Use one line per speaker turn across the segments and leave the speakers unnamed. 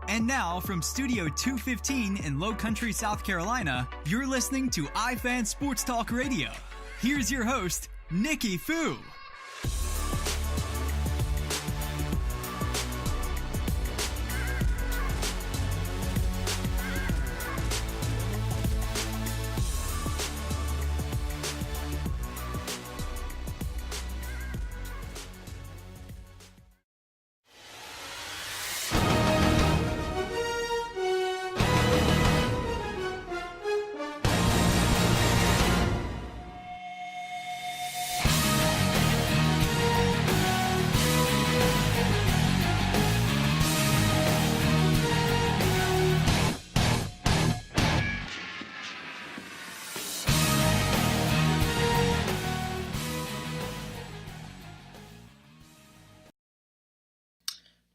And now, from Studio 215 in Low Country, South Carolina, you're listening to IFAN Sports Talk Radio. Here's your host, Nikki Fu.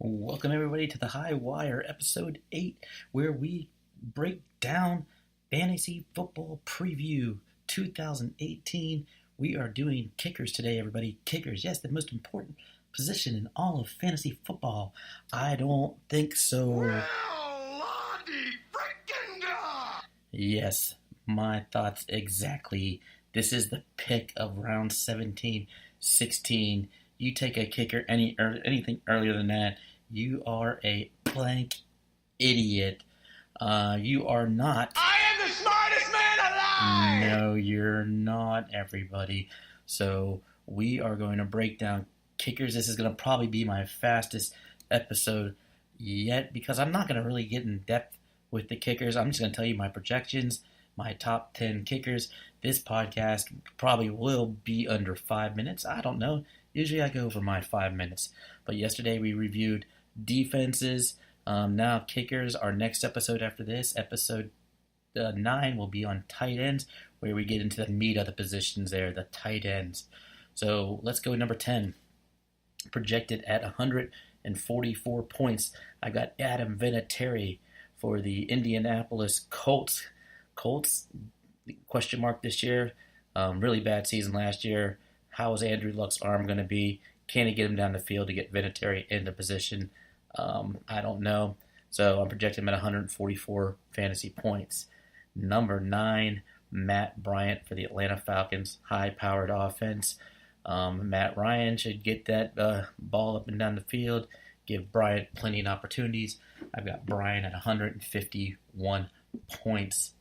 Welcome everybody to the High Wire, episode 8, where we break down Fantasy Football Preview 2018. We are doing kickers today, everybody. Kickers, yes, the most important position in all of fantasy football. I don't think so.
Well, Lottie freaking God!
Yes, my thoughts exactly. This is the pick of round 17, 16. You take a kicker anything earlier than that, you are a blank idiot. You are not.
I am the smartest man alive!
No, you're not, everybody. So we are going to break down kickers. This is going to probably be my fastest episode yet because I'm not going to really get in depth with the kickers. I'm just going to tell you my projections, my top 10 kickers. This podcast probably will be under 5 minutes. I don't know. Usually I go over my 5 minutes. But yesterday we reviewed defenses. Now kickers. Our next episode after this, episode 9, will be on tight ends, where we get into the meat of the positions there, the tight ends. So let's go number 10. Projected at 144 points. I got Adam Vinatieri for the Indianapolis Colts. Colts, question mark this year. Really bad season last year. How is Andrew Luck's arm going to be? Can he get him down the field to get Vinatieri into position? I don't know. So I'm projecting him at 144 fantasy points. Number 9, Matt Bryant for the Atlanta Falcons. High-powered offense. Matt Ryan should get that ball up and down the field. Give Bryant plenty of opportunities. I've got Bryant at 151 points.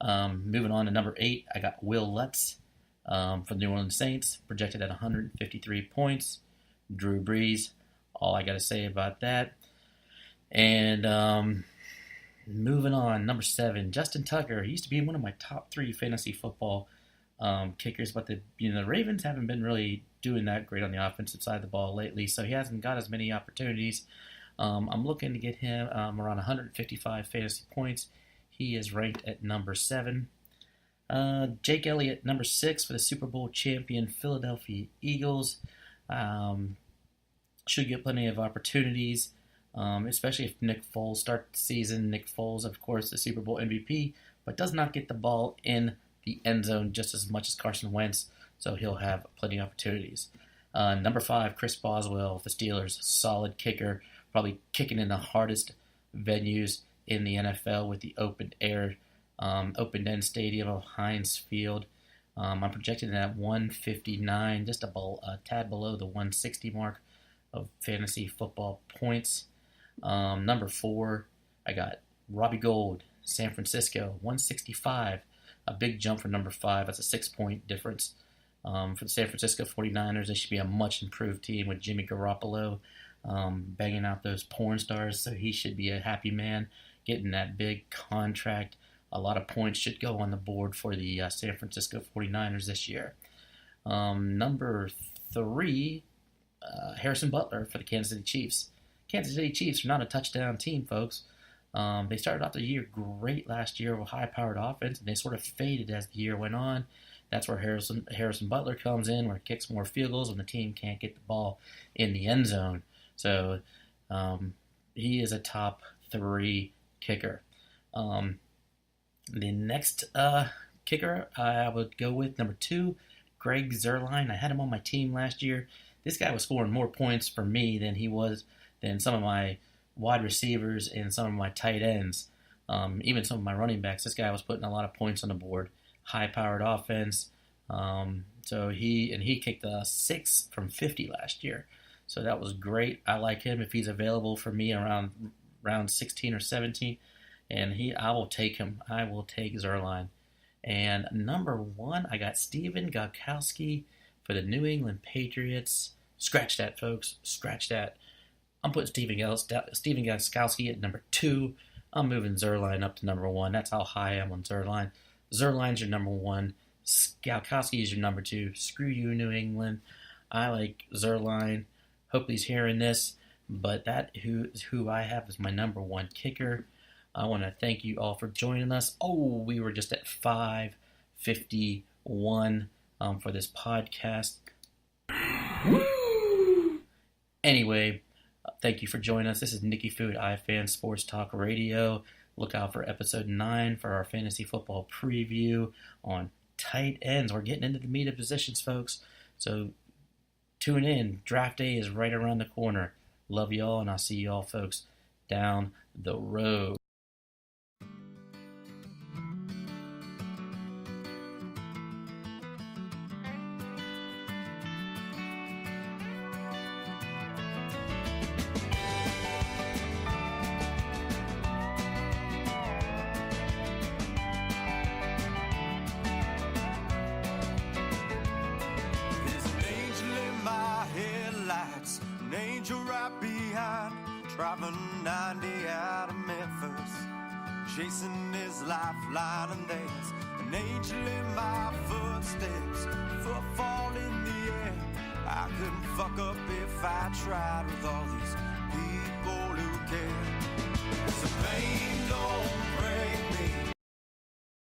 Moving on to number 8, I got Will Lutz for the New Orleans Saints, projected at 153 points. Drew Brees, all I got to say about that. And moving on, number 7, Justin Tucker. He used to be one of my top 3 fantasy football kickers, but the Ravens haven't been really doing that great on the offensive side of the ball lately, so he hasn't got as many opportunities. I'm looking to get him around 155 fantasy points. He is ranked at number 7. Jake Elliott, number 6 for the Super Bowl champion Philadelphia Eagles. Should get plenty of opportunities, especially if Nick Foles starts the season. Nick Foles, of course, the Super Bowl MVP, but does not get the ball in the end zone just as much as Carson Wentz, so he'll have plenty of opportunities. Number 5, Chris Boswell, the Steelers, solid kicker, probably kicking in the hardest venues in the NFL with the open end stadium of Heinz Field. I'm projected at 159, just a tad below the 160 mark of fantasy football points. Number 4, I got Robbie Gould, San Francisco, 165. A big jump for number 5. That's a 6-point difference. For the San Francisco 49ers, they should be a much improved team with Jimmy Garoppolo banging out those porn stars, so he should be a happy man getting that big contract. A lot of points should go on the board for the San Francisco 49ers this year. Number 3, Harrison Butler for the Kansas City Chiefs. Kansas City Chiefs are not a touchdown team, folks. They started off the year great last year with high-powered offense, and they sort of faded as the year went on. That's where Harrison Butler comes in, where he kicks more field goals when the team can't get the ball in the end zone. So he is a top 3 kicker. The next kicker I would go with, number 2, Greg Zuerlein. I had him on my team last year. This guy was scoring more points for me than he was than some of my wide receivers and some of my tight ends, even some of my running backs. This guy was putting a lot of points on the board. High-powered offense. So he kicked 6 from 50 last year. So that was great. I like him if he's available for me around round 16 or 17. And I will take him. I will take Zerline. And number 1, I got Stephen Gostkowski for the New England Patriots. Scratch that, folks. Scratch that. I'm putting Stephen Gostkowski at number 2. I'm moving Zerline up to number 1. That's how high I am on Zerline. Zerline's your number 1. Gostkowski is your number 2. Screw you, New England. I like Zerline. Hope he's hearing this. But that is who I have as my number 1 kicker. I want to thank you all for joining us. Oh, we were just at 5:51 for this podcast. Anyway, thank you for joining us. This is Nicky Food, IFAN Sports Talk Radio. Look out for episode 9 for our fantasy football preview on tight ends. We're getting into the meat of positions, folks. So tune in. Draft day is right around the corner. Love y'all, and I'll see y'all, folks, down the road.
Driving 90 out of Memphis, chasing his lifeline, and there's an angel in my footsteps, footfall in the air. I couldn't fuck up if I tried with all these